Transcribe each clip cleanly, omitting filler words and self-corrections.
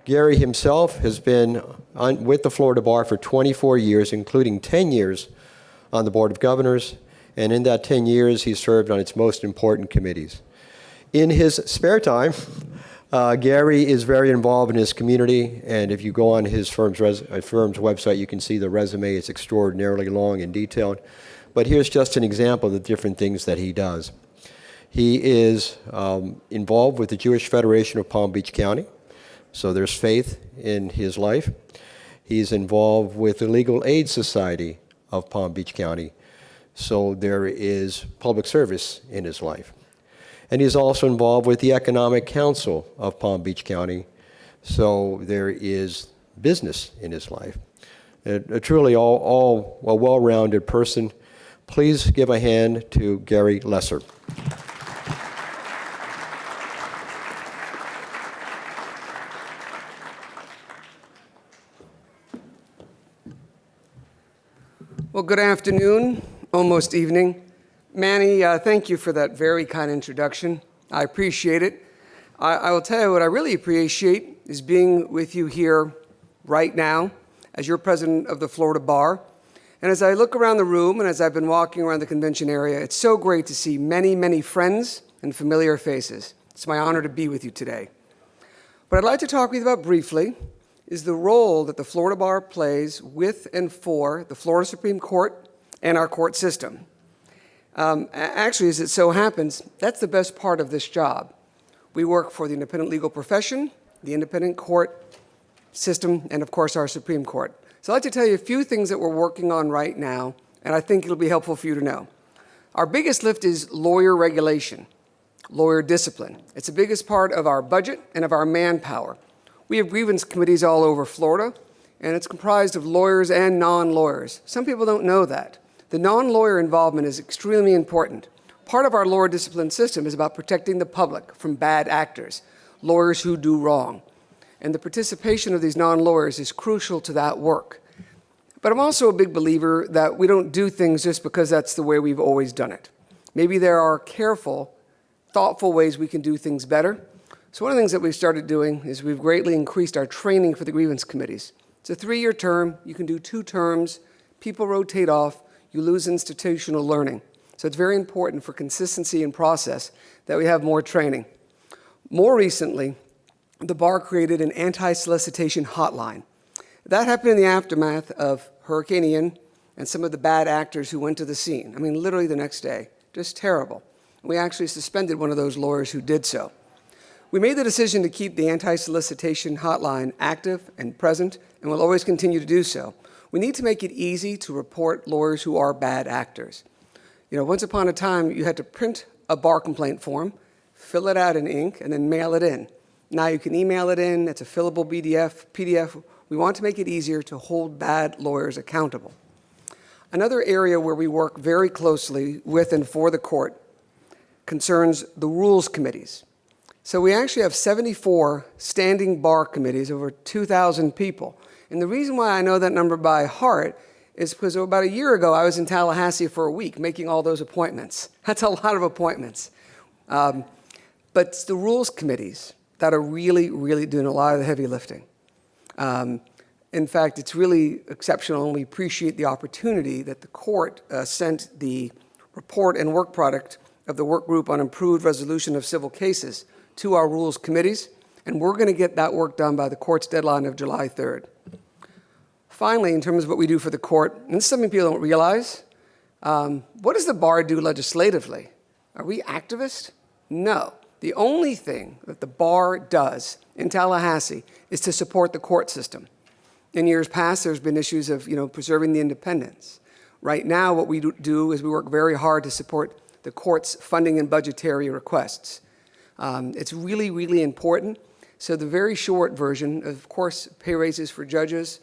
Gary himself has been with the Florida Bar for 24 years, including 10 years on the Board of Governors, and in that 10 years, he served on its most important committees. In his spare time, Gary is very involved in his community, and if you go on his firm's website, you can see the resume. It's extraordinarily long and detailed. But here's just an example of the different things that he does. He is involved with the Jewish Federation of Palm Beach County, so there's faith in his life. He's involved with the Legal Aid Society of Palm Beach County, so there is public service in his life. And he's also involved with the Economic Council of Palm Beach County, so there is business in his life. A truly all a well-rounded person. Please give a hand to Gary Lesser. Well, good afternoon, almost evening. Manny, thank you for that very kind introduction. I appreciate it. I will tell you what I really appreciate is being with you here right now as your president of the Florida Bar. And as I look around the room and as I've been walking around the convention area, it's so great to see many, many friends and familiar faces. It's my honor to be with you today. What I'd like to talk with you about briefly is the role that the Florida Bar plays with and for the Florida Supreme Court and our court system. Actually, as it so happens, that's the best part of this job. We work for the independent legal profession, the independent court system, and of course our Supreme Court. So I'd like to tell you a few things that we're working on right now, and I think it'll be helpful for you to know. Our biggest lift is lawyer regulation, lawyer discipline. It's the biggest part of our budget and of our manpower. We have grievance committees all over Florida, and it's comprised of lawyers and non-lawyers. Some people don't know that. The non-lawyer involvement is extremely important. Part of our lawyer discipline system is about protecting the public from bad actors, lawyers who do wrong. And the participation of these non-lawyers is crucial to that work. But I'm also a big believer that we don't do things just because that's the way we've always done it. Maybe there are careful, thoughtful ways we can do things better. So one of the things that we've started doing is we've greatly increased our training for the grievance committees. It's a 3-year term. You can do 2 terms. People rotate off. You lose institutional learning. So it's very important for consistency and process that we have more training. More recently, the bar created an anti-solicitation hotline. That happened in the aftermath of Hurricane Ian and some of the bad actors who went to the scene. I mean, literally the next day. Just terrible. We actually suspended one of those lawyers who did so. We made the decision to keep the anti-solicitation hotline active and present, and we'll always continue to do so. We need to make it easy to report lawyers who are bad actors. You know, once upon a time, you had to print a bar complaint form, fill it out in ink, and then mail it in. Now you can email it in. It's a fillable PDF. We want to make it easier to hold bad lawyers accountable. Another area where we work very closely with and for the court concerns the rules committees. So we actually have 74 standing bar committees, over 2,000 people. And the reason why I know that number by heart is because about a year ago, I was in Tallahassee for a week making all those appointments. That's a lot of appointments. But it's the rules committees that are really, really doing a lot of the heavy lifting. In fact, it's really exceptional, and we appreciate the opportunity that the court sent the report and work product of the work group on improved resolution of civil cases to our rules committees, and we're going to get that work done by the court's deadline of July 3rd. Finally, in terms of what we do for the court, and this is something people don't realize, what does the bar do legislatively? Are we activists? No. The only thing that the bar does in Tallahassee is to support the court system. In years past, there's been issues of preserving the independence. Right now, what we do is we work very hard to support the court's funding and budgetary requests. It's really, really important. So the very short version, of course, pay raises for judges,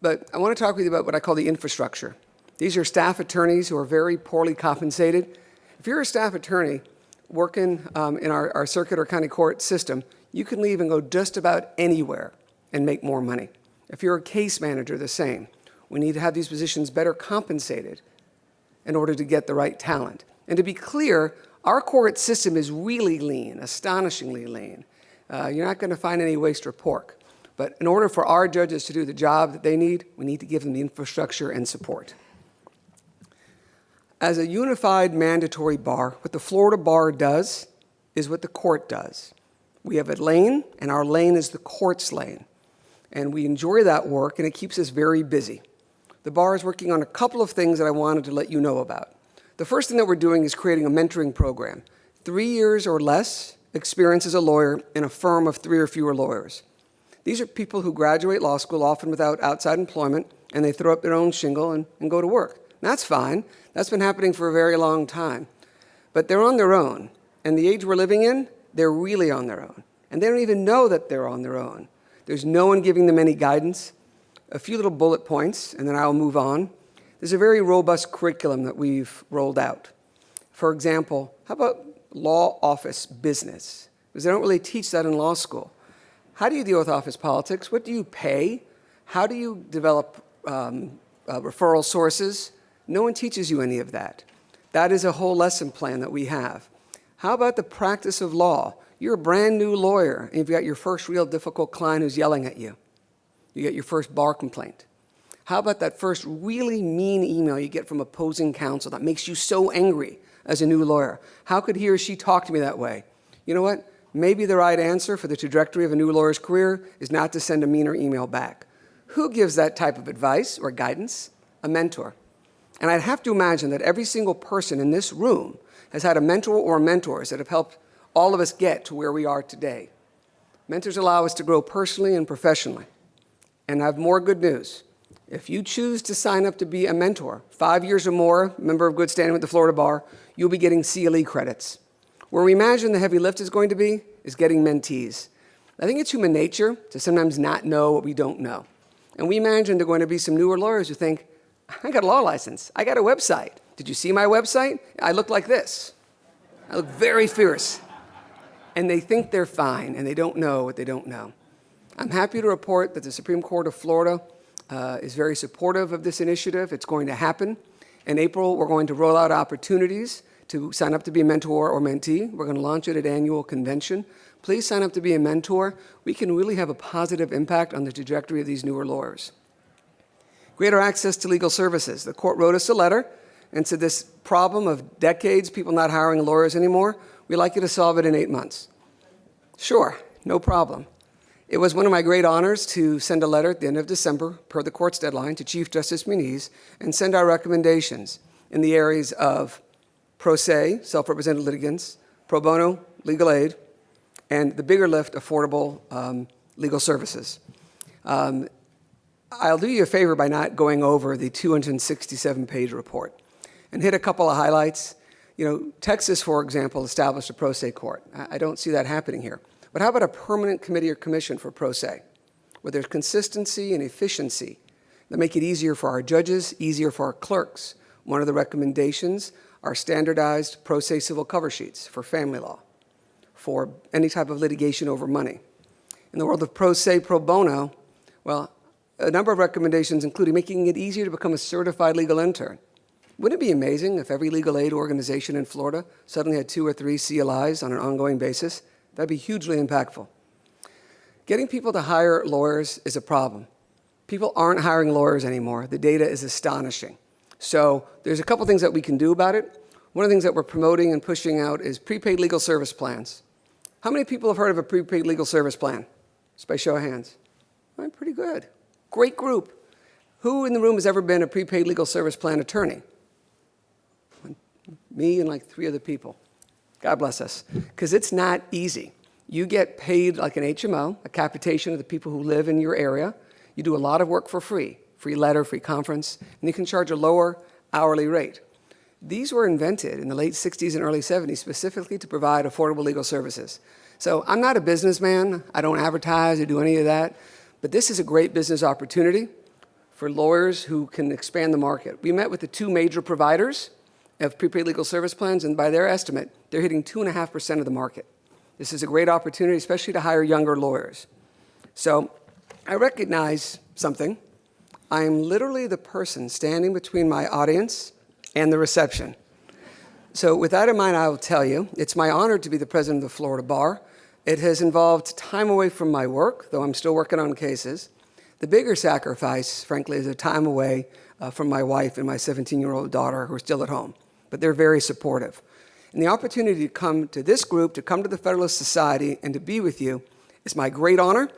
but I want to talk with you about what I call the infrastructure. These are staff attorneys who are very poorly compensated. If you're a staff attorney working in our circuit or county court system, you can leave and go just about anywhere and make more money. If you're a case manager, the same. We need to have these positions better compensated in order to get the right talent. And to be clear, our court system is really lean, astonishingly lean. You're not going to find any waste or pork. But in order for our judges to do the job that they need, we need to give them the infrastructure and support. As a unified mandatory bar, what the Florida bar does is what the court does. We have a lane, and our lane is the court's lane. And we enjoy that work, and it keeps us very busy. The bar is working on a couple of things that I wanted to let you know about. The first thing that we're doing is creating a mentoring program. 3 years or less experience as a lawyer in a firm of 3 or fewer lawyers. These are people who graduate law school, often without outside employment, and they throw up their own shingle and go to work. That's fine. That's been happening for a very long time. But they're on their own. And the age we're living in, they're really on their own. And they don't even know that they're on their own. There's no one giving them any guidance. A few little bullet points, and then I'll move on. There's a very robust curriculum that we've rolled out. For example, how about law office business? Because they don't really teach that in law school. How do you deal with office politics? What do you pay? How do you develop referral sources? No one teaches you any of that. That is a whole lesson plan that we have. How about the practice of law? You're a brand new lawyer, and you've got your first real difficult client who's yelling at you. You get your first bar complaint. How about that first really mean email you get from opposing counsel that makes you so angry as a new lawyer? How could he or she talk to me that way? You know what? Maybe the right answer for the trajectory of a new lawyer's career is not to send a meaner email back. Who gives that type of advice or guidance? A mentor. And I'd have to imagine that every single person in this room has had a mentor or mentors that have helped all of us get to where we are today. Mentors allow us to grow personally and professionally. And I have more good news. If you choose to sign up to be a mentor, 5 years or more, member of good standing with the Florida Bar, you'll be getting CLE credits. Where we imagine the heavy lift is going to be is getting mentees. I think it's human nature to sometimes not know what we don't know. And we imagine there are going to be some newer lawyers who think, I got a law license. I got a website. Did you see my website? I look like this. I look very fierce. And they think they're fine, and they don't know what they don't know. I'm happy to report that the Supreme Court of Florida is very supportive of this initiative. It's going to happen. In April, we're going to roll out opportunities to sign up to be a mentor or mentee. We're going to launch it at annual convention. Please sign up to be a mentor. We can really have a positive impact on the trajectory of these newer lawyers. Greater access to legal services. The court wrote us a letter and said this problem of decades, people not hiring lawyers anymore, we'd like you to solve it in 8 months. Sure, no problem. It was one of my great honors to send a letter at the end of December, per the court's deadline, to Chief Justice Muniz and send our recommendations in the areas of pro se, self-represented litigants, pro bono, legal aid, and the bigger lift, affordable legal services. I'll do you a favor by not going over the 267-page report and hit a couple of highlights. You know, Texas, for example, established a pro se court. I don't see that happening here. But how about a permanent committee or commission for pro se, where there's consistency and efficiency that make it easier for our judges, easier for our clerks? One of the recommendations are standardized pro se civil cover sheets for family law, for any type of litigation over money. In the world of pro se pro bono, well, a number of recommendations, including making it easier to become a certified legal intern. Wouldn't it be amazing if every legal aid organization in Florida suddenly had 2 or 3 CLIs on an ongoing basis? That'd be hugely impactful. Getting people to hire lawyers is a problem. People aren't hiring lawyers anymore. The data is astonishing. So there's a couple things that we can do about it. One of the things that we're promoting and pushing out is prepaid legal service plans. How many people have heard of a prepaid legal service plan? Just by show of hands. All right, pretty good. Great group. Who in the room has ever been a prepaid legal service plan attorney? Me and like 3 other people. God bless us. Because it's not easy. You get paid like an HMO, a capitation of the people who live in your area. You do a lot of work for free letter, free conference, and you can charge a lower hourly rate. These were invented in the late 60s and early 70s specifically to provide affordable legal services. So I'm not a businessman. I don't advertise or do any of that. But this is a great business opportunity for lawyers who can expand the market. We met with the 2 major providers of prepaid legal service plans, and by their estimate, they're hitting 2.5% of the market. This is a great opportunity, especially to hire younger lawyers. So I recognize something. I am literally the person standing between my audience and the reception. So with that in mind, I will tell you, it's my honor to be the president of the Florida Bar. It has involved time away from my work, though I'm still working on cases. The bigger sacrifice, frankly, is a time away from my wife and my 17-year-old daughter who are still at home. But they're very supportive. And the opportunity to come to this group, to come to the Federalist Society, and to be with you is my great honor.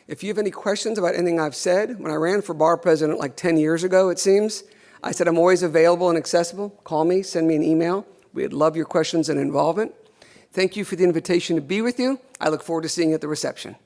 If you have any questions about anything I've said, when I ran for bar president like 10 years ago, it seems, I said I'm always available and accessible. Call me, send me an email. We'd love your questions and involvement. Thank you for the invitation to be with you. I look forward to seeing you at the reception.